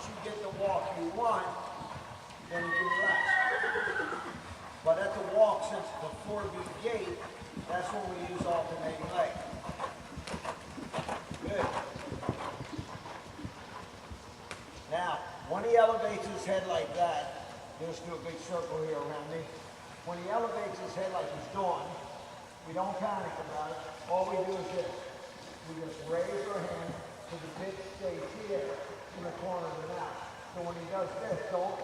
you get the walk you want, then you can relax. But at the walk, since it's a 4-beat gait, that's when we use alternating leg. Good. Now, when he elevates his head like that, just do a big circle here around me. When he elevates his head like he's doing, we don't panic about it. All we do is this. We just raise our hand so the bit stays here in the corner of the mouth. So when he does this, don't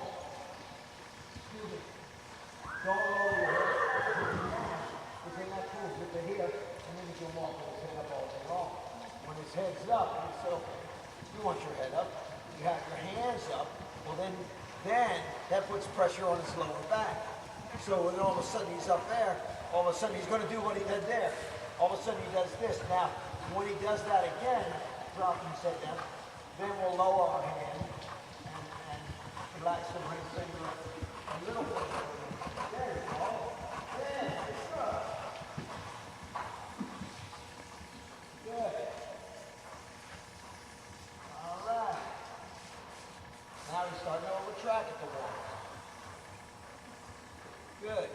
lower your head. Because that pulls it to here, and then you can walk with his head up all day long. When his head's up, so you want your head up, you have your hands up, well then that puts pressure on his lower back. So when all of a sudden he's up there, all of a sudden he's going to do what he did there. All of a sudden he does this. Now, when he does that again, dropping his head down, then we'll lower our hand and relax the ring finger a little bit. There you go. There, it's good. Good. All right. Now he's starting to over-track at the wall. Good.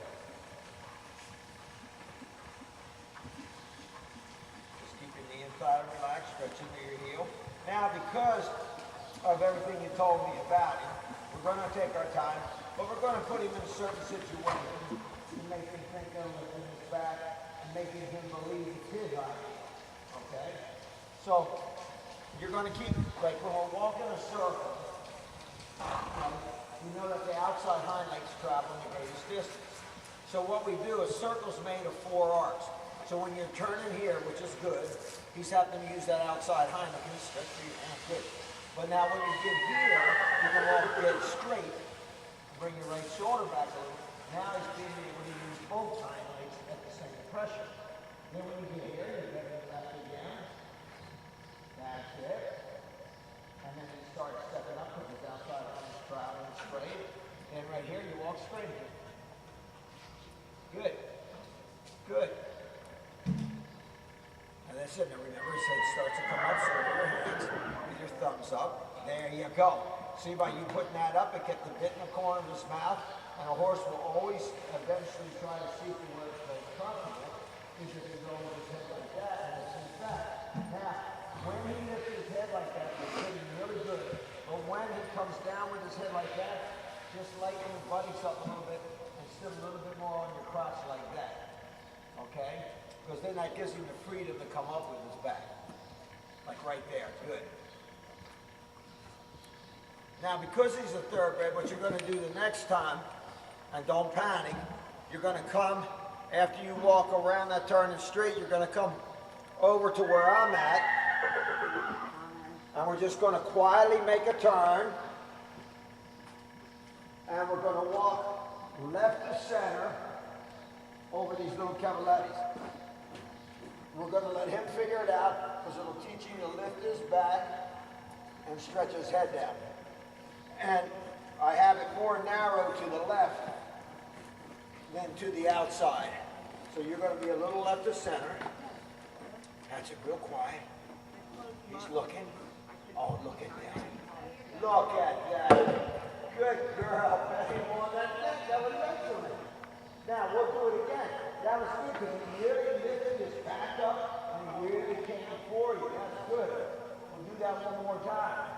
Just keep your knee and thigh relaxed, stretch into your heel. Now, because of everything you told me about him, we're going to take our time, but we're going to put him in a certain situation to make him think of it in his back and making him believe it's his idea. Okay? So, you're going to keep, like when we're walking a circle, you know that the outside hind legs travel the greatest distance. So what we do is circles made of 4 arcs. So when you're turning here, which is good, he's having to use that outside hind leg. Can you stretch for your hand? Good. But now when you get here, you can walk dead straight. Bring your right shoulder back a little. Now he's being able to use both hind legs at the same pressure. Then when you get here, you get your left again. That's it. And then you start stepping up because his outside arm is traveling straight. And right here, you walk straight again. Good. Good. And that's it. Now remember, his head starts to come up, so with your hands, with your thumbs up. There you go. See, by you putting that up, it kept the bit in the corner of his mouth. And a horse will always eventually try to see to where it's most comfortable. Is if you go with his head like that, and it's in back. Now, when he lifts his head like that, it's sitting really good. But when he comes down with his head like that, just lighten your buddies up a little bit and sit a little bit more on your crotch like that. Okay? Because then that gives him the freedom to come up with his back. Like right there. Good. Now, because he's a thoroughbred, what you're going to do the next time, and don't panic, you're going to come, after you walk around that turning straight, you're going to come over to where I'm at, and we're just going to quietly make a turn, and we're going to walk left to center over these little cavalettes. We're going to let him figure it out, because it'll teach him to lift his back and stretch his head down. And I have it more narrow to the left than to the outside. So you're going to be a little left of center. That's it, real quiet. He's looking. Oh, look at that. Look at that. Good girl. That was excellent. Now, we'll do it again. That was good because he really lifted his back up and he really came for you. That's good. We'll do that one more time.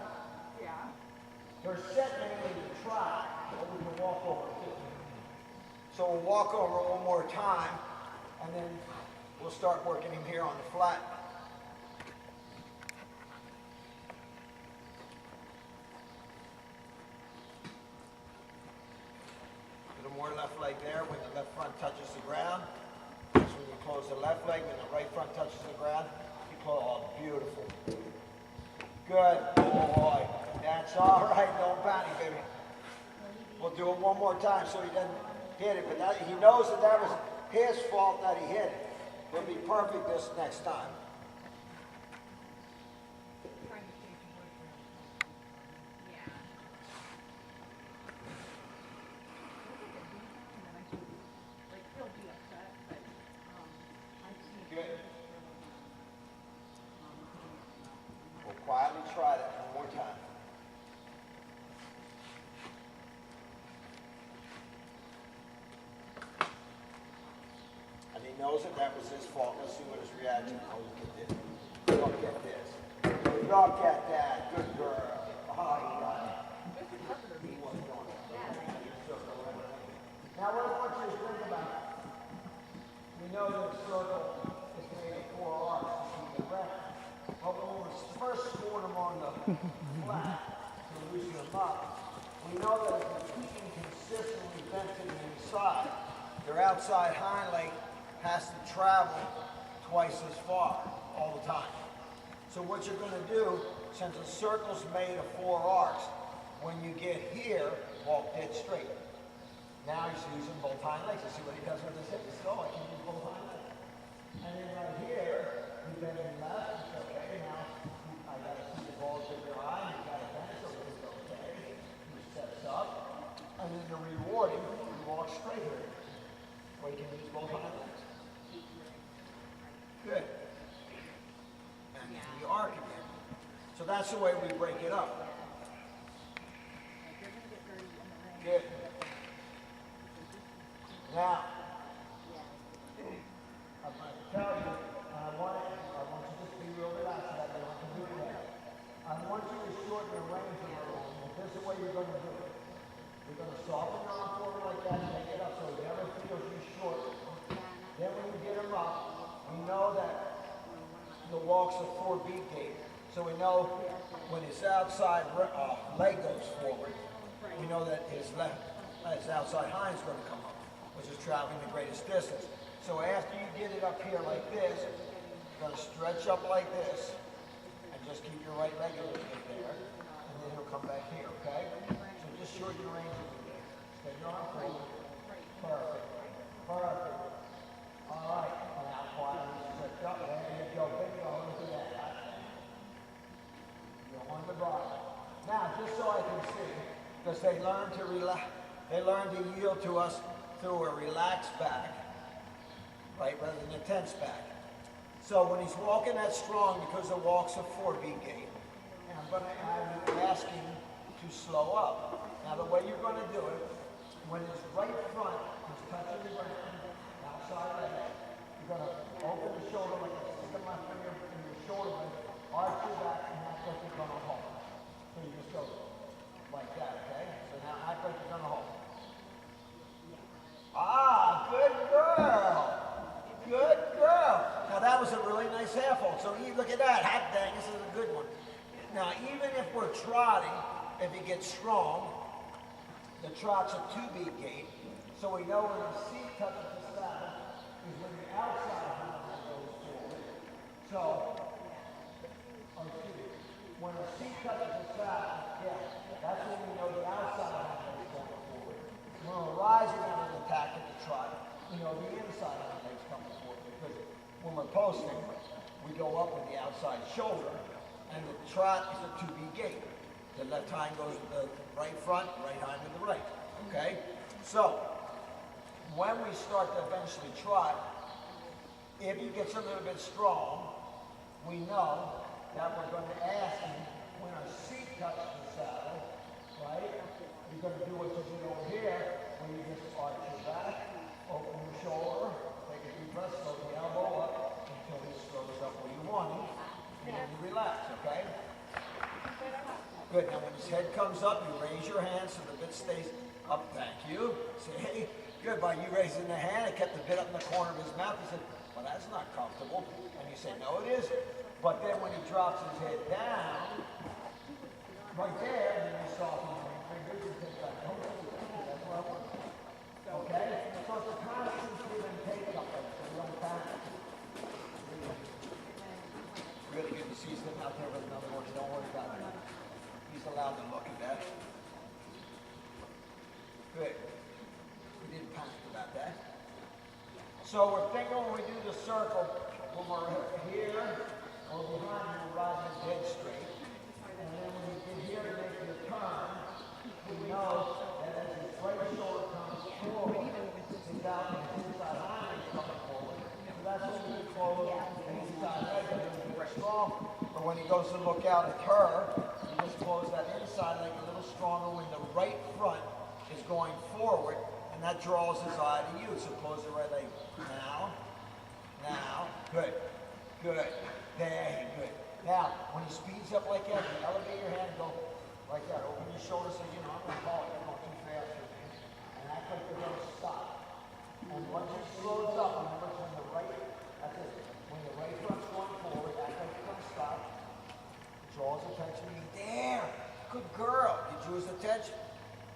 They're set mainly to try, but we can walk over too. So we'll walk over one more time, and then we'll start working him here on the flat. A little more left leg there when the left front touches the ground. That's when you close the left leg. When the right front touches the ground, you close. Oh, beautiful. Good boy. That's all right. Don't panic, baby. We'll do it one more time so he doesn't hit it. But that, he knows that that was his fault that he hit it. He'll be perfect this next time. Good. We'll quietly try that one more time. knows it. That was his fault. Let's see what his reaction is. Oh, look at this. Look at this. Look at that. Good girl. Oh, he got it. He wasn't going to. Now, what I want you to think about, we know that a circle is made of 4 arcs to keep it round. But when we first scored them on the flat to loosen them up, we know that if they're keeping consistently bent to the inside, their outside hind leg has to travel twice as far all the time. So what you're going to do, since a circle's made of 4 arcs, when you get here, walk dead straight. Now he's using both hind legs. You see what he does with his hip? He says, oh, I can use both hind legs. And then right here, you bend him left. It's okay. Now I got to see the ball to your eye. You got to bend so it's okay. He steps up. And then to reward him, you walk straight here. Or you can use both hind legs. Good. And then you arc again. So that's the way we break it up. Good. Now, I'm going to tell you, and I want you to just be real relaxed about that. I can do that. I want you to shorten your range a little. And this is the way you're going to do it. You're going to soften your arm forward like that and make it up so it never feels you short. Then when you get them up, we know that the walk's a 4-beat gait. So we know when his outside leg goes forward, we know that his outside hind's going to come up, which is traveling the greatest distance. So after you get it up here like this, you're going to stretch up like this, and just keep your right leg a little bit there, and then he'll come back here, okay? So just shorten your range a little bit. Stay your arm forward. Perfect. Perfect. All right. Now quietly stretch up. There you go. Bingo. Look at that. You're on the bottom. Now, just so I can see, because they learn to relax, they learn to yield to us through a relaxed back, right, rather than a tense back. So when he's walking that strong, because the walk's a 4-beat gait, and I'm asking to slow up. Now the way you're going to do it, when his right front is touching the ground, outside leg, you're going to open the shoulder like a stick of my finger in your shoulder blade, arch your back, and that's what you're going to hold. So you just go like that, okay? So now act like you're going to hold. Ah, good girl. Good girl. Now that was a really nice half hold. So look at that. Hot dang, this is a good one. Now even if we're trotting, if he gets strong, the trot's a 2-beat gait. So we know when the seat touches the saddle is when the outside hand goes forward. So, when the seat touches the saddle, yeah, that's when we know the outside hand is going forward. When we're rising out of the attack at the trot, we know the inside hand is coming forward, because when we're posting, we go up with the outside shoulder, and the trot is a 2-beat gait. The left hind goes with the right front, right hind with the right, okay? So, when we start to eventually trot, if he gets a little bit strong, we know that we're going to ask him when our seat touches the saddle, right? You're going to do what you did over here, where you just arch your back, open your shoulder, take a deep breath, slow the elbow up until he slows up where you want him, and then you relax, okay? Good. Now when his head comes up, you raise your hand so the bit stays up. Thank you. Say, hey, good. By you raising the hand, it kept the bit up in the corner of his mouth. He said, well, that's not comfortable. And you say, no, it isn't. But then when he drops his head down, right there, then you soften your fingers and take that. That's what I want. Okay? So it's a constant give and take up there, so you don't panic. Really good to see him out there with another horse. Don't worry about it. He's allowed to look at that. Good. We didn't panic about that. So we're thinking when we do the circle, when we're here or behind, we're riding dead straight. And then when you get here to make your turn, we know that as his right shoulder comes forward, his out and his inside hind is coming forward. So that's when we get forward and his inside leg is very strong. But when he goes to look out at her, you just close that inside leg a little stronger when the right front is going forward, and that draws his eye to you. So close the right leg now, Good. There, good. Now, when he speeds up like that, you elevate your hand and go like that. Open your shoulders so you know I'm going to call it. You're going too fast for me. And act like you're going to stop. And once it slows up, remember when the right, that's it. When the right foot's going forward, act like you're going to stop. Draws attention. There. Good girl. You drew his attention.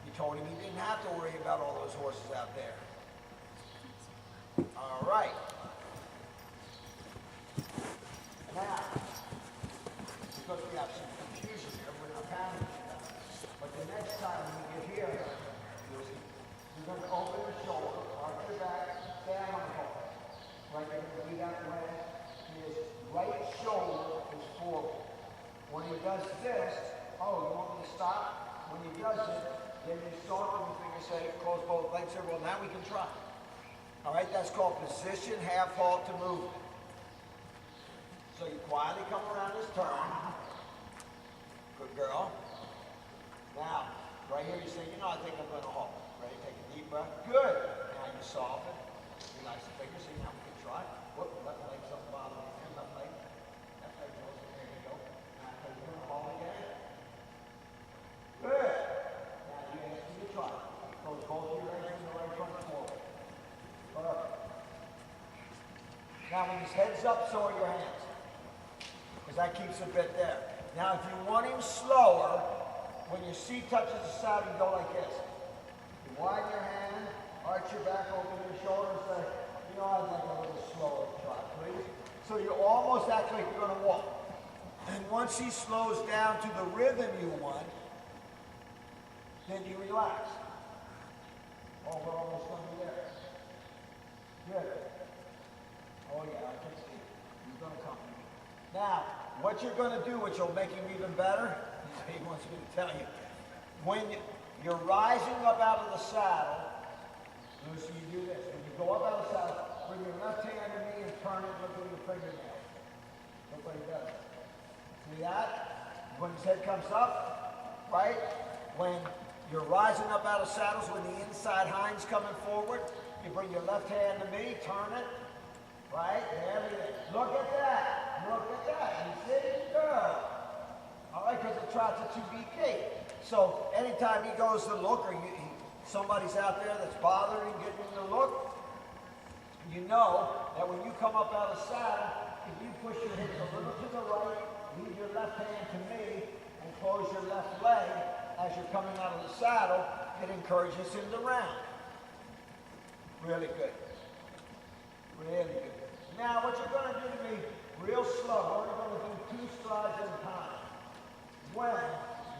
You told him he didn't have to worry about all those horses out there. All right. Now, because we have some confusion here, we're not panicking. But the next time we get here, you're going to open the shoulder, arch your back, down on the hole. Right, you're going to lead out the way. His right shoulder is forward. When he does this, oh, you want me to stop? When he does it, then you soften your finger, say, close both legs here. Well, now we can try. All right, that's called position, half halt to movement. So you quietly come around this turn. Good girl. Now, right here you say, you know, I think I'm going to halt. Ready? Take a deep breath. Good. Now you soften. Relax the fingers. See, now we can try. Whoop, left leg's up the bottom of your left leg. Left leg goes. There you go. Now take your halt again. Good. Now you ask me to try. Close both your legs in the right front forward. Perfect. Now when his head's up, so are your hands. Because that keeps a bit there. Now, if you want him slower, when your seat touches the saddle, you go like this. You widen your hand, arch your back, open your shoulders, say, you know, I'd like a little slower trot, please. So you almost act like you're going to walk. And once he slows down to the rhythm you want, then you relax. Oh, we're almost going to be there. Good. Oh, yeah, I can see it. He's going to come. Now, what you're going to do, which will make him even better, he wants me to tell you, when you're rising up out of the saddle, so you do this. When you go up out of the saddle, bring your left hand to me and turn it, look at your fingernail. Look what he does. See that? When his head comes up, right? When you're rising up out of saddles, when the inside hind's coming forward, you bring your left hand to me, turn it, right? There we go. Look at that. Look at that. You see? Good. All right, because the trot's a 2BK. So anytime he goes to look or somebody's out there that's bothering getting him to look, you know that when you come up out of the saddle, if you push your hips a little to the right, leave your left hand to me, and close your left leg as you're coming out of the saddle, it encourages him to round. Really good. Really good. Now, what you're going to do to me real slow, we're going to do 2 strides at a time. When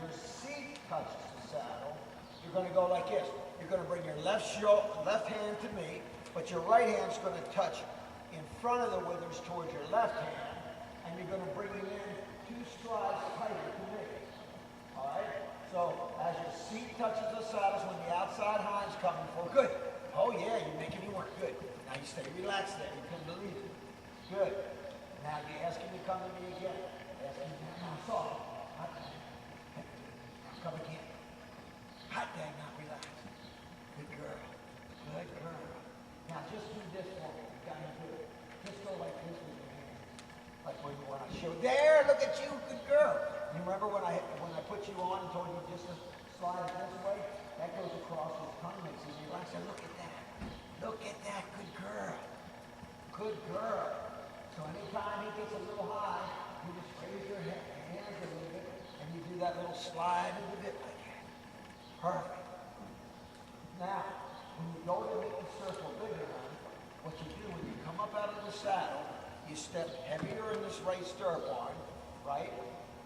your seat touches the saddle, you're going to go like this. You're going to bring your left hand to me, but your right hand's going to touch in front of the withers towards your left hand, and you're going to bring it in 2 strides tighter to me. All right? So, as your seat touches the saddles, when the outside hind's coming for, good. Oh yeah, you're making me work. Good. Now you stay relaxed there. You can believe it. Good. Now you ask him to come to me again. Ask him to come soft. Hot dang. Come again. Hot dang, now relax. Good girl. Good girl. Now just do this for me. You got to do it. Just go like this with your hand. Like when I showed. There, look at you. Good girl. You remember when I put you on and told you just to slide it this way? That goes across his tongue, makes him relax. And look at that. Look at that. Good girl. Good girl. So anytime he gets a little high, you just raise your hands a little bit, and you do that little slide in the bit like that. Perfect. Now, when you go to make the circle bigger now, what you do when you come up out of the saddle, you step heavier in this right stirrup arm, right?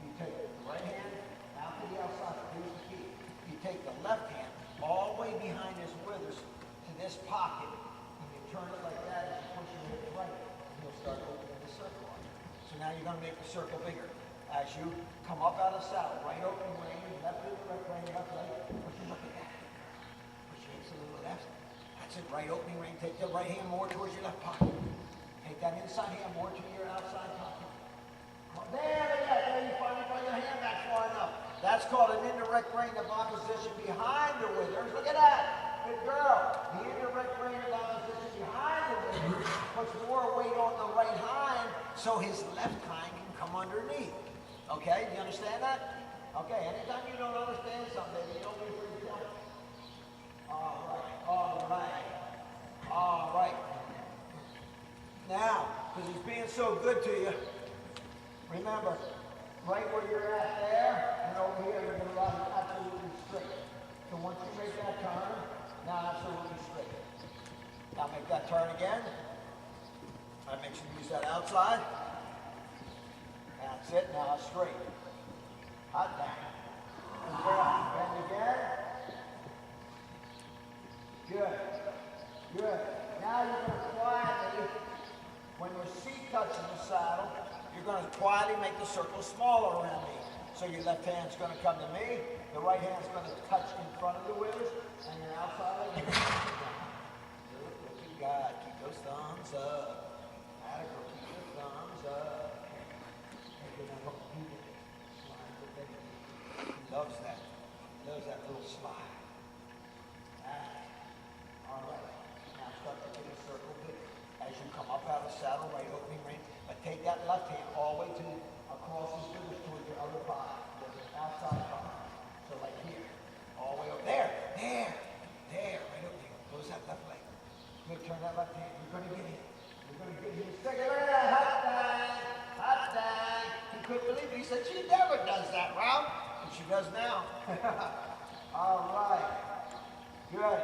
You take the right hand out to the outside. Here's the key. You take the left hand all the way behind his withers to this pocket, and you turn it like that as you push your hip right. You'll start opening the circle on you. So now you're going to make the circle bigger. As you come up out of the saddle, right opening rein, left to the right rein, left leg, push your look at that. Push your hips a little left. That's it, right opening rein. Take the right hand more towards your left pocket. Take that inside hand more to your outside pocket. There you finally put your hand back far enough. That's called an indirect rein of opposition behind the withers. Look at that. Good girl. The indirect rein of opposition behind the withers puts more weight on the right hind, so his left hind can come underneath. Okay, do you understand that? Okay, anytime you don't understand something, you don't be free to tell me. All right, all right, all right. Now, because he's being so good to you, remember, right where you're at there, and over here, you're going to run absolutely straight. So once you make that turn, now absolutely straight. Now make that turn again. That makes you use that outside. That's it, now straight. Hot down. And bend again. Good. Good. Now you're going to quietly, when your seat touches the saddle, you're going to quietly make the circle smaller around me. So your left hand's going to come to me, the right hand's going to touch in front of the withers, and your outside leg. Look at God, keep those thumbs up. Atta girl, keep those thumbs up. He loves that. He loves that little slide. All right. Now start to get a circle big. As you come up out of the saddle, right opening ring, but take that left hand all the way to across his fingers towards your other thigh, the outside thigh. So like here, all the way over there, right over here. Close that left leg. Good, turn that left hand. You're gonna get him. You're gonna get him. Second, look at that, hot dang. He couldn't believe it. He said she never does that, Ralph. And she does now. All right. Good.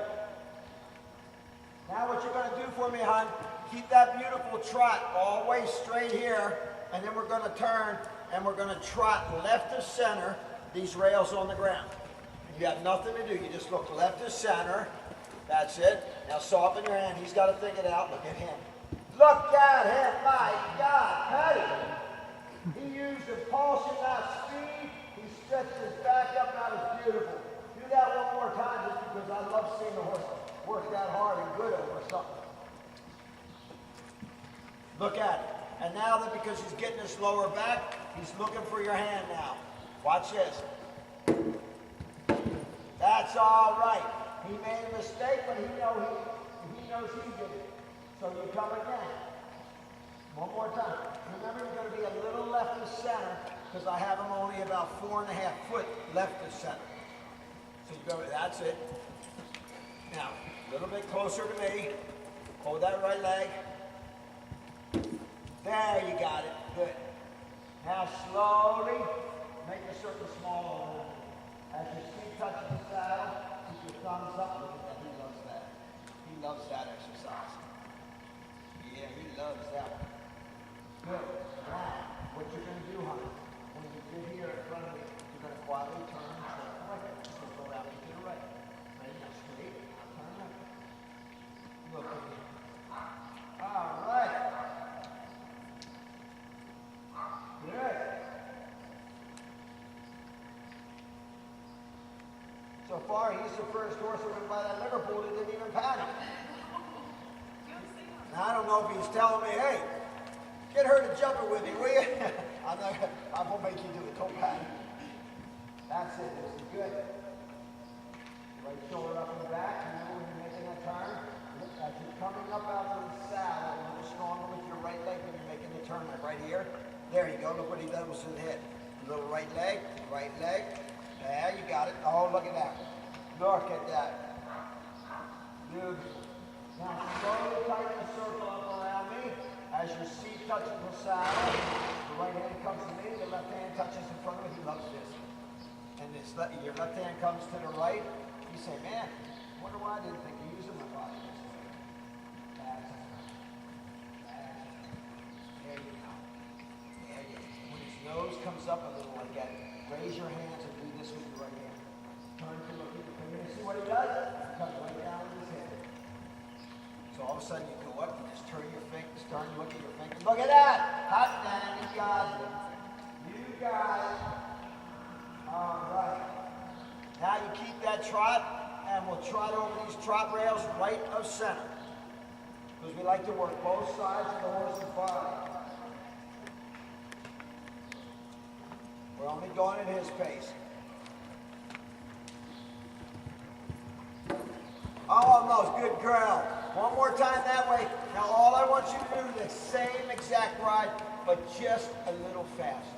Now what you're going to do for me, hon, keep that beautiful trot all the way straight here, and then we're going to turn, and we're going to trot left to center, these rails on the ground. You have nothing to do. You just look left to center. That's it. Now soften your hand. He's got to think it out. Look at him. Look at him. My God. Hey. He used impulsion, not speed. He stretched his back up. That was beautiful. Do that one more time just because I love seeing the horse work that hard and good over something. Look at it. And now that because he's getting his lower back, he's looking for your hand now. Watch this. That's all right. He made a mistake, but he knows he did it. So you come again. One more time. Remember, you're going to be a little left to center because I have him only about 4.5 foot left to center. So you go, that's it. Now, a little bit closer to me. Hold that right leg. There, you got it. Good. Now slowly make the circle smaller. As your feet touch the saddle, keep your thumbs up. Look at that. He loves that. He loves that exercise. Yeah, he loves that one. Good. Now, what you're going to do, honey, when you get here in front of me, you're going to quietly turn and turn right. So go around to the right. Ready? Now straight. Now turn right. Look at me. All right. Good. So far, he's the first horse that went by that Liverpool that didn't even panic. Now, I don't know if he's telling me, hey, get her to jump it with me, will you? I'm going to make you do it. Don't panic. That's it. This is good. Right shoulder up and back. Remember when you're making that turn? As you're coming up out of the saddle, a little stronger with your right leg when you're making the turn. Like right here. There you go. Look what he does with his head. A little right leg. There, you got it. Oh, look at that. Look at that. Beautiful. Now, slowly tighten the circle up around me. As your seat touches the saddle, the right hand comes to me, the left hand touches in front of me. He loves this. And your left hand comes to the right. You say, man, I wonder why I didn't think of using my body this way. That's it. There you go. There you go. When his nose comes up a little like that, raise your hands and do this with your right hand. Turn to look at your finger. See what he does? He comes right down with his head. So all of a sudden you go up and just turn your fingers, turn and look at your fingers. Look at that! Hot dang, you got it. You got it. All right. Now you keep that trot, and we'll trot over these trot rails right of center. Because we like to work both sides of the horse's body. We're only going at his pace. Almost, good girl. One more time that way. Now all I want want you to do the same exact ride, but just a little faster.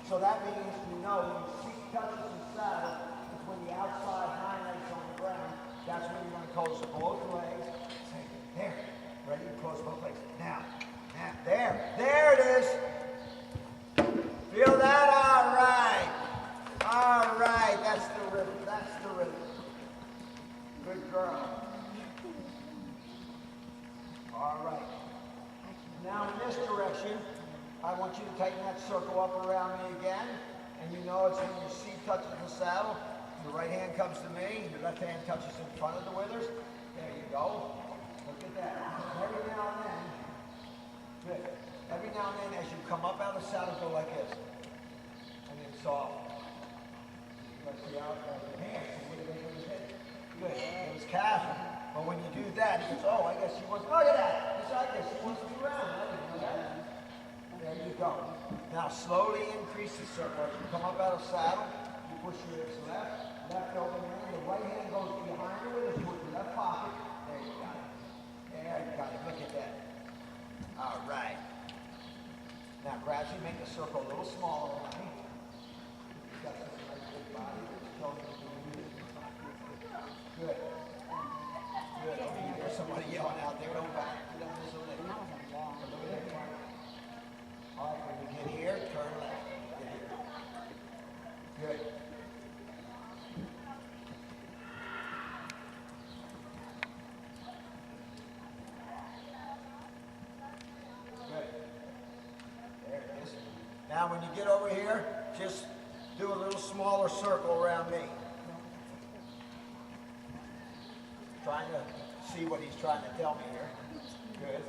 So that means you know when your seat touches the saddle, it's when the outside hind legs on the ground. That's when you're going to close both legs. Say, there. Ready? Close both legs. Now. There it is. Feel that? All right. All right. That's the rhythm. That's the rhythm. Good girl. All right. Now in this direction, I want you to tighten that circle up around me again. And you know it's when your seat touches the saddle. Your right hand comes to me. Your left hand touches in front of the withers. There you go. Look at that. Every now and then, good. Every now and then as you come up out of the saddle, go like this. And then soft. Let's see how your hands. What do they do with his head? Good. It was casual. But when you do that, he goes, oh, I guess he wants, look at that. I guess he wants to be around. I didn't know that. There you go. Now slowly increase the circle. As you come up out of the saddle, you push your hips left open hand. The right hand goes behind you with his foot in your left pocket. There you got it. There you got it. Look at that. All right. Now gradually make the circle a little smaller around me. You've got such a nice big body. Good. Good. Okay, you hear somebody yelling out there. Don't back. Don't miss a lick. All right, when you get here, turn left. Get here. Good. Good. There it is. Now when you get over here, just do a little smaller circle around me. Trying to see what he's trying to tell me here. Good.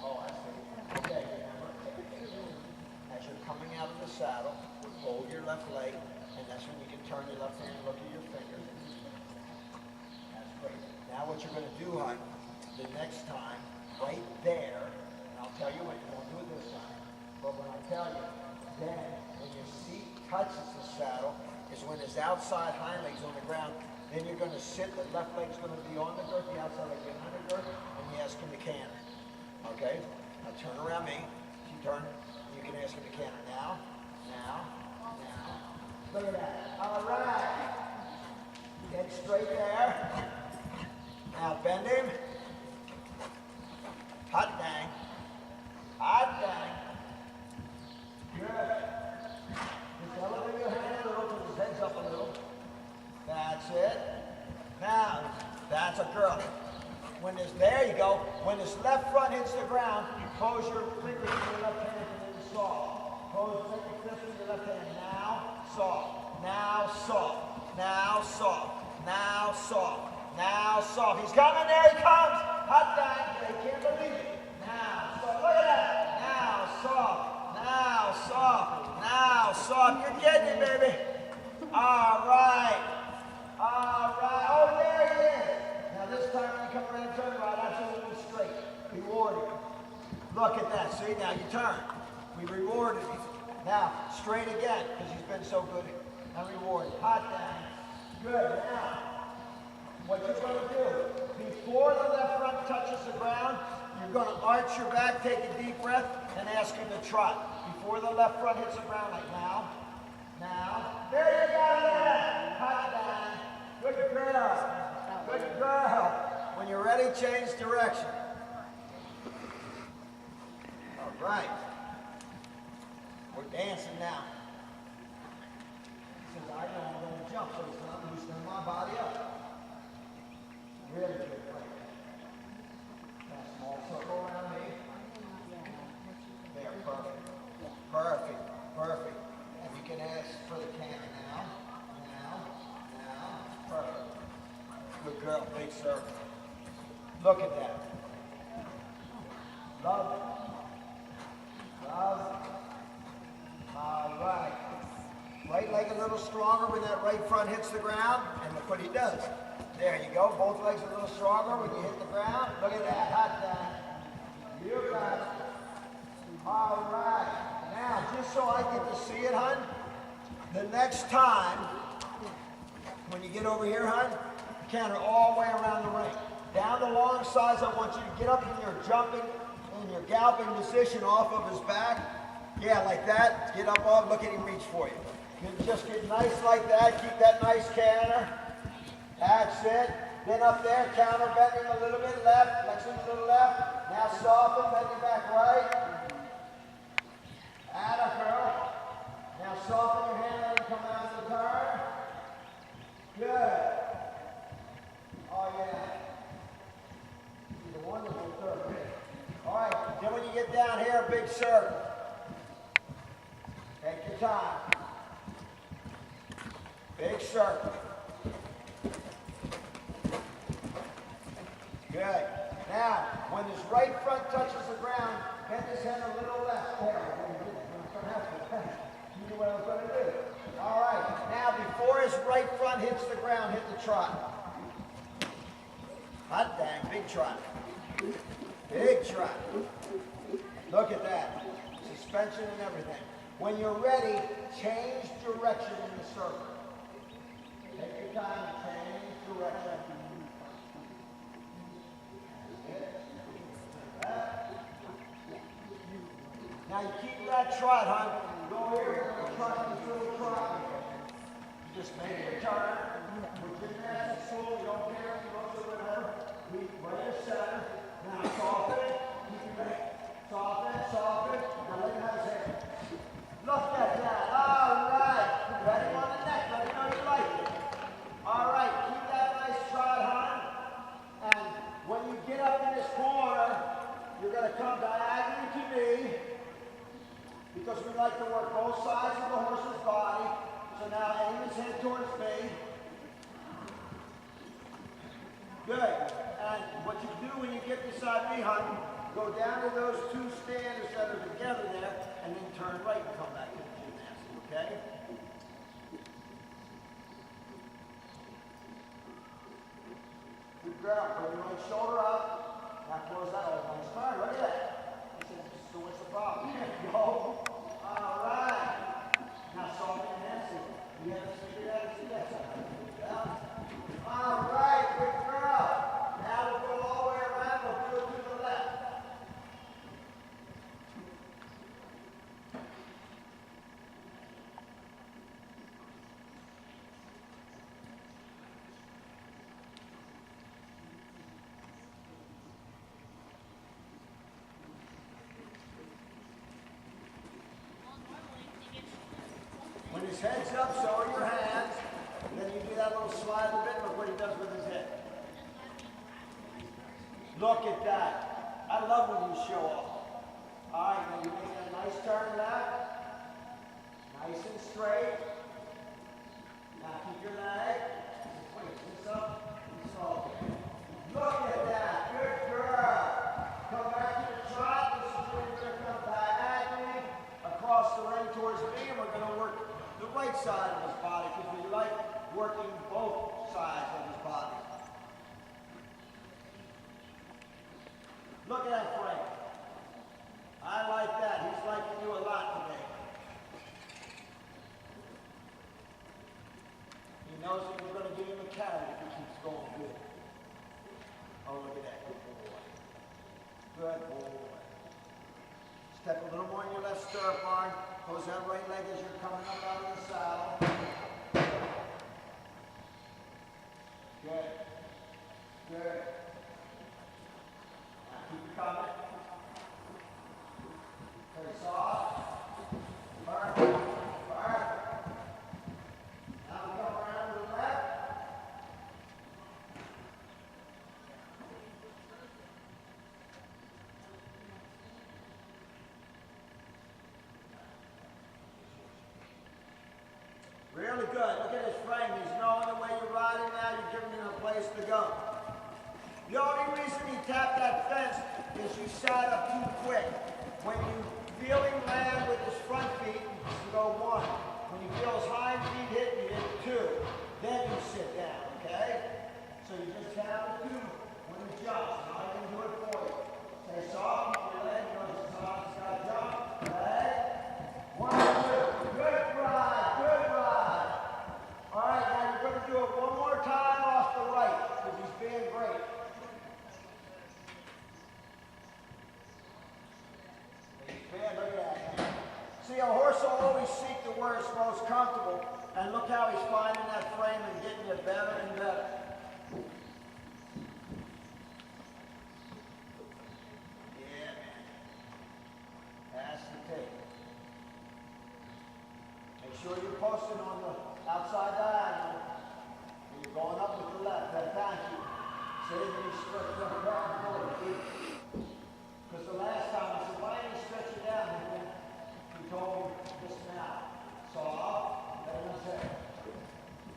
Oh, I see. Okay, remember. As you're coming out of the saddle, hold your left leg, and that's when you can turn your left hand and look at your fingers. That's great. Now what you're going to do, hon, the next time, right there, and I'll tell you when you won't do it this time, but when I tell you, then when your seat touches the saddle, is when his outside hind leg's on the ground. Then you're going to sit, the left leg's going to be on the girth, the outside leg behind the girth, and you ask him to canter. Okay? Now turn around me. You turn, you can ask him to canter. Now. Look at that. All right. Get straight there. Now bend him. Hot dang. Hot dang. Good. Just elevate your hand a little, put his heads up a little. That's it. Now, that's a girl. There you go. When his left front hits the ground, close your fingers in your left hand and then soft. Close your fist in your left hand. Now, soft. Now, soft. Now, soft. Now, soft. Now, soft. He's coming. There he comes. Hot dang. They can't believe it. Now, soft. Look at that. Now, soft. Now, soft. Now, soft. You're getting it, baby. All right. All right. Oh, there he is. Now this time when you come around and turn right, absolutely straight. Rewarded. Look at that. See, now you turn. We rewarded him. Now, straight again, because he's been so good. Now rewarded. Hot dang. Good. Now, what you're going to do, before the left front touches the ground, you're going to arch your back, take a deep breath, and ask him to trot. Before the left front hits the ground, like now. There you go. Hot dang. Good girl. Good girl. When you're ready, change direction. All right. We're dancing now. Since I know I'm going to jump, so it's not loosening my body up. Really good break. Now, small circle around me. There, perfect. Perfect. And you can ask for the canter now. Perfect. Good girl, big circle. Look at that. Love it. All right. Right leg a little stronger when that right front hits the ground, and look what he does. There you go. Both legs a little stronger when you hit the ground. Look at that. Hot dang. You got it. All right. Now, just so I get to see it, hon, the next time, when you get over here, hon, canter all the way around the ring. Down the long sides, I want you to get up and you're jumping in your galloping position off of his back. Yeah, like that. Get up off, look at him reach for you. You just get nice like that. Keep that nice canter. That's it. Then up there, counter bending a little bit left, flexing a little left. Now soften, bending back right. Atta girl. Now soften your hand, let him come out of the turn. Good. Oh yeah. He's a wonderful third. All right, then when you get down here, big circle. Take your time. Big circle. Good. Now, when his right front touches the ground, bend his head a little left. There. You knew what I was going to do. All right. Now, before his right front hits the ground, hit the trot. Hot dang, big trot. Big trot. Look at that. Suspension and everything. When you're ready, change direction in the circle. Take your time and change direction. Now you keep that trot, hon. Go here, trot this little trot. You just make a turn. With your neck slow, you don't care if you go to whatever. Right in center. Now soften it. Keep your neck. Soften, soften. Now let him have his hand. Look at that. All right. Ready on the neck. Let him know you like it. All right. Keep that nice trot, hon. And when you get up in this corner, you're going to come diagonally to me. Because we like to work both sides of the horse's body. So now aim his head towards me. Good. And what you do when you get beside me, hon, go down to those two standers that are together there, and then turn right and come back to the gymnastic, okay? Good girl. Put your right shoulder up. Now close that old one's turn. Look at that. So what's the problem? There you go. All right. Now soften your hands. You have to figure out to that side. All right, good girl. Now we'll go all the way around. We'll do it to the left. When his head's up, so are your hands. And then you do that little slide a bit. Look what he does with his head. Look at that. I love when you show off. All right, now you make a nice turn left. Nice and straight. Now keep your leg. Wait, this up. This up. Look at that. Good girl. Come back to the trot. This is where you're going to come diagonally across the ring towards me, and we're going to work the right side of his body because we like working both sides of his body. Look at that Frank. I like that. He's liking you a lot today. He knows that we're going to give him a carrot if he keeps going good. Oh, look at that. Good boy. Good boy. Step a little more in your left stirrup arm. Close that right leg as you're coming up out of the saddle. Good. Good. Now keep it coming. Very soft. Perfect. Perfect. Now we come around to the left. Really good. Look at his frame. He's knowing the way you're riding now. You're giving him a place to go. The only reason he tapped that fence is you sat up too quick. When you feel him land with his front feet, you go 1. When you feel his hind feet hit, you hit 2. Then you sit down, okay? So you just tap the 2 when he jumps. Now I can do it for you. Stay soft. Keep your leg. You know it's soft. It's got to jump. Leg. 1, 2. Good ride. Good ride. All right, now you're going to do it one more time off the right because he's being great. See, a horse will always seek to where it's most comfortable, and look how he's finding that frame and getting it better and better. Yeah, man. That's the tape. Make sure you're posting on the outside diagonal. And you're going up with the left. Thank you. See, then you stretch it up down forward. Because the last time I said, why didn't you stretch it down? And then you told me this now. So I'll let him say.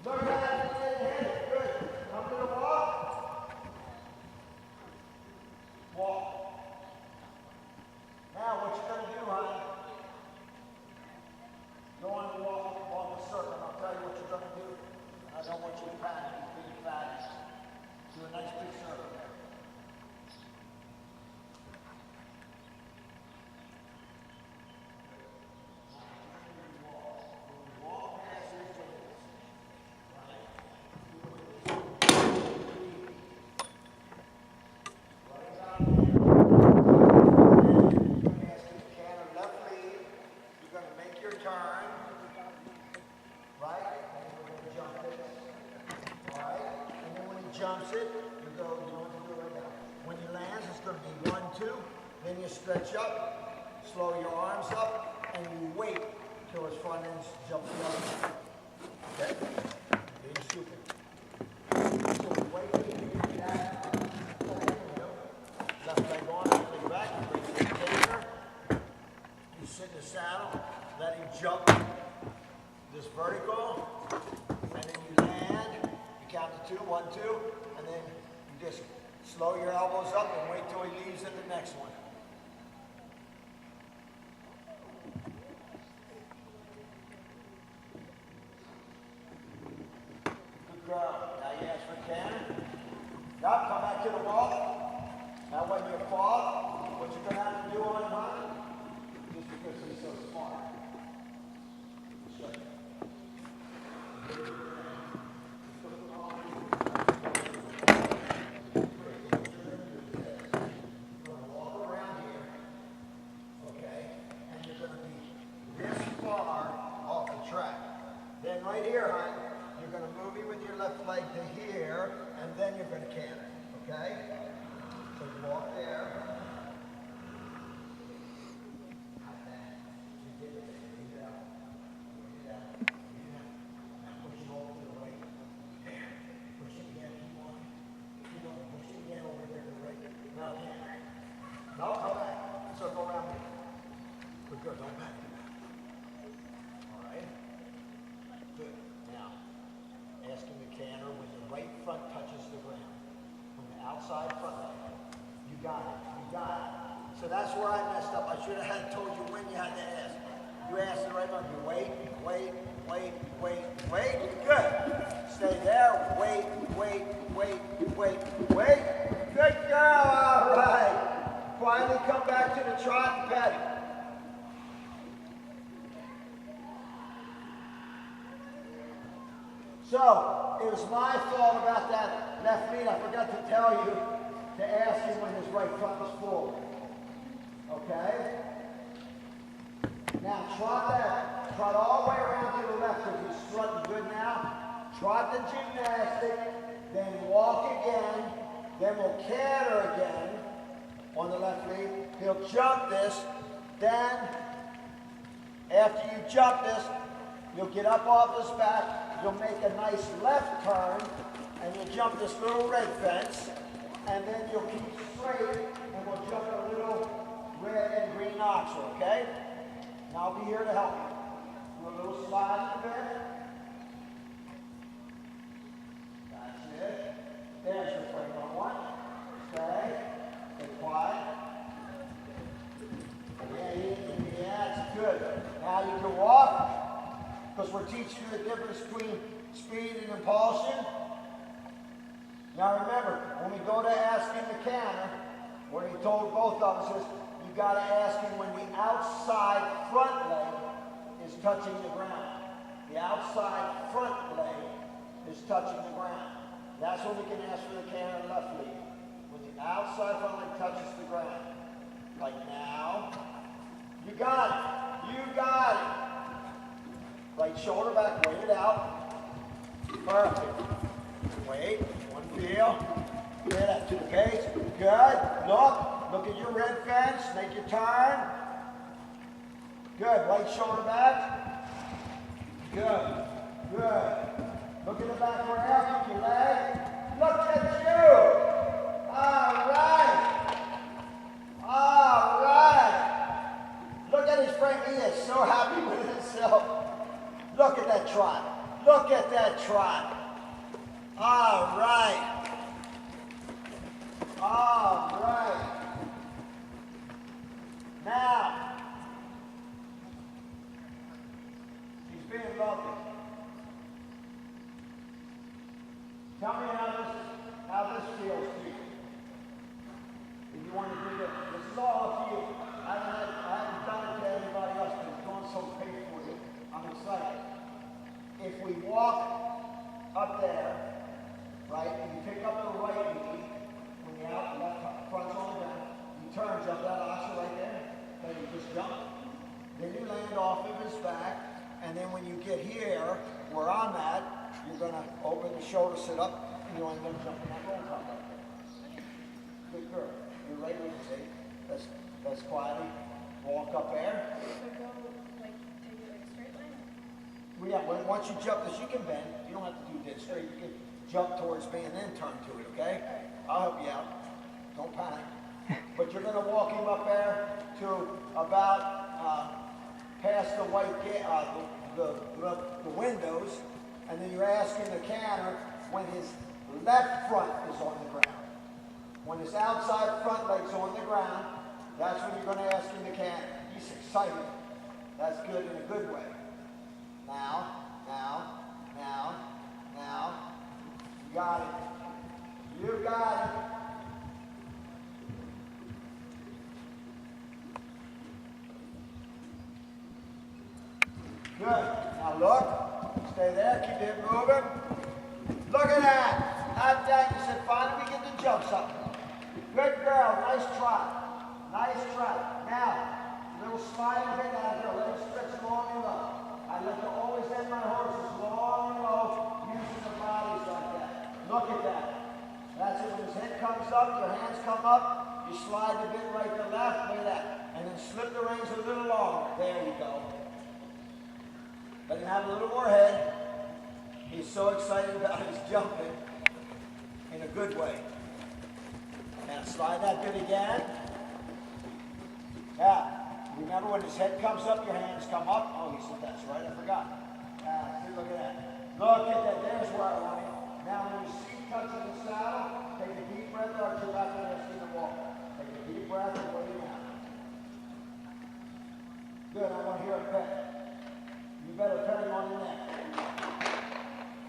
Look at that, hit it. Good. Come to the walk. Walk. Now what you're going to do, honey, go on the walk on the circle. I'll tell you what you're going to do. I don't want you to panic. You're being fatty. Do a nice big circle there. Jumps it, you go, you know what to do right now. When he lands, it's going to be 1, 2, then you stretch up, slow your arms up, and you wait till his front end jumps the other way. Okay? Then you shoot it. So wait till you get that. Left leg on, left leg back, you bring the taser, you sit in the saddle, let him jump this vertical, and then you land. Count to 2, 1, 2, and then you just slow your elbows up and wait till he leaves at the next one. Good girl. Now you ask for cannon. Now come back to the wall. Now when you fall, what you're going to have to do on him, just because he's so smart. Show you. Right here, hon, you're going to move it with your left leg to here, and then you're going to canter, okay? So you walk there. Push it over to the right. There. Push it again. Keep on. Keep on. Push it again over there to the right. Now canter. No, come back. Circle around me. Good, don't back. Good. Now, asking the canter when the right front touches the ground. From the outside front leg. You got it. You got it. So that's where I messed up. I should have had told you when you had to ask. You asked the right one. You wait, wait, wait, wait, wait. Good. Stay there. Wait, wait, wait, wait, wait. Good girl. All right. Finally come back to the trot and pet it. So, it was my fault about that left lead. I forgot to tell you to ask him when his right front was forward. Okay? Now, trot all the way around to the left because he's strutting good now. Trot the gymnastic, then walk again, then we'll canter again on the left lead. He'll jump this, then, after you jump this, you'll get up off his back. You'll make a nice left turn, and you'll jump this little red fence, and then you'll keep straight, and we'll jump a little red and green oxer, okay? And I'll be here to help you. Do a little slide in the bed. That's it. There's your frame on one. Stay. Stay quiet. Yeah, that's good. Now you can walk. Because we're teaching you the difference between speed and impulsion. Now remember, when we go to asking the canter, what he told both of us is, you got to ask him when the outside front leg is touching the ground. The outside front leg is touching the ground. That's when we can ask for the canter left lead. When the outside front leg touches the ground. Like now. You got it. You got it. shoulder back, wait it out. Perfect. Wait, one feel. Get up to the base. Good. Look at your red fence. Make your turn. Good. Right shoulder back. Good. Good. Look at the back rail. Keep your leg. Look at you. All right. All right. Look at his frame. He is so happy with himself. Look at that trot. Look at that trot. All right. All right. Now, he's being lovely. Tell me how this feels to you. If you want to do this, this is all up to you. I haven't done it to anybody else, but it's going so paid for you. I'm excited. If we walk up there, right, and you pick up the right knee, when you're out, left front's on the ground, you turn, jump that asha right there, then you just jump. Then you land off of his back, and then when you get here, where I'm at, you're going to open the shoulder, sit up, and you're only going to jump in that roll top right there. Good girl. You're right with me, see? Let's quietly walk up there. So go, like, take it like a straight line? Well, yeah, once you jump this, you can bend. You don't have to do dead straight. You can jump towards me and then turn to it, okay? I'll help you out. Don't panic. But you're going to walk him up there to about past the white gate, the windows, and then you're asking the canter when his left front is on the ground. When his outside front leg's on the ground, that's when you're going to ask him to canter. He's excited. That's good in a good way. Now. You got it. You got it. Good. Now look. Stay there. Keep it moving. Look at that. After that, you said, finally we get the jump something. Good girl. Nice trot. Nice trot. Now, little sliding hit out here. Let it stretch long and low. I like to always end my horses long and low, using the bodies like that. Look at that. That's it. When his head comes up, your hands come up, you slide the bit right to left, look at that. And then slip the reins a little longer. There you go. Let him have a little more head. He's so excited about his jumping in a good way. Now slide that bit again. Now, remember when his head comes up, your hands come up. Oh, he said that's right, I forgot. See, look at that. Look at that, there's where I want it. Now when your seat touches the saddle, take a deep breath, arch your back and rest in the wall. Take a deep breath and lay down. Good, I want to hear a pet. You better pet him on the neck.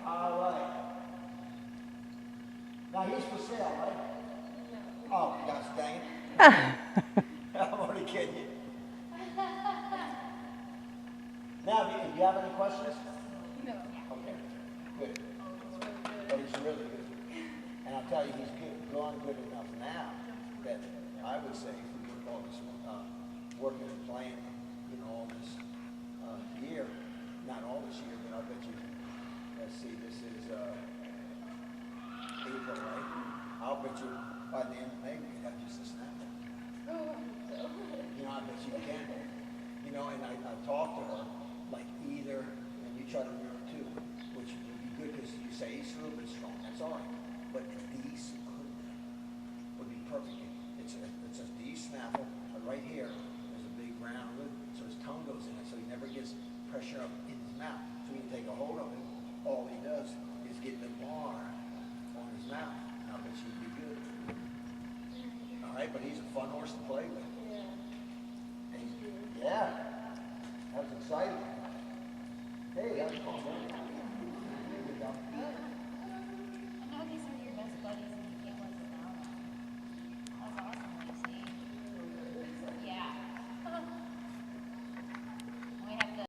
All right. Now he's for sale, right? No. Oh, gosh dang it. I'm only kidding you. Now, do you have any questions? No. Okay, good. But he's really good. And I'll tell you, he's gone good enough now that I would say if we did all this working and playing, all this year, not all this year, but I'll bet you, let's see, this is April, right? I'll bet you by the end of May we could have just a snap. Oh, so. I bet you can. And I talked to her, like either, and you try to remember too, which would be good because you say he's a little bit strong, that's all right. But a D would be perfect. It's a D snaffle, but right here, there's a big round lid, so his tongue goes in it, so he never gets pressure up in his mouth. So when you take a hold of him, all he does is get the bar on his mouth. And I bet you'd be good. All right, but he's a fun horse to play with. Yeah, that's exciting. Hey, that's cool.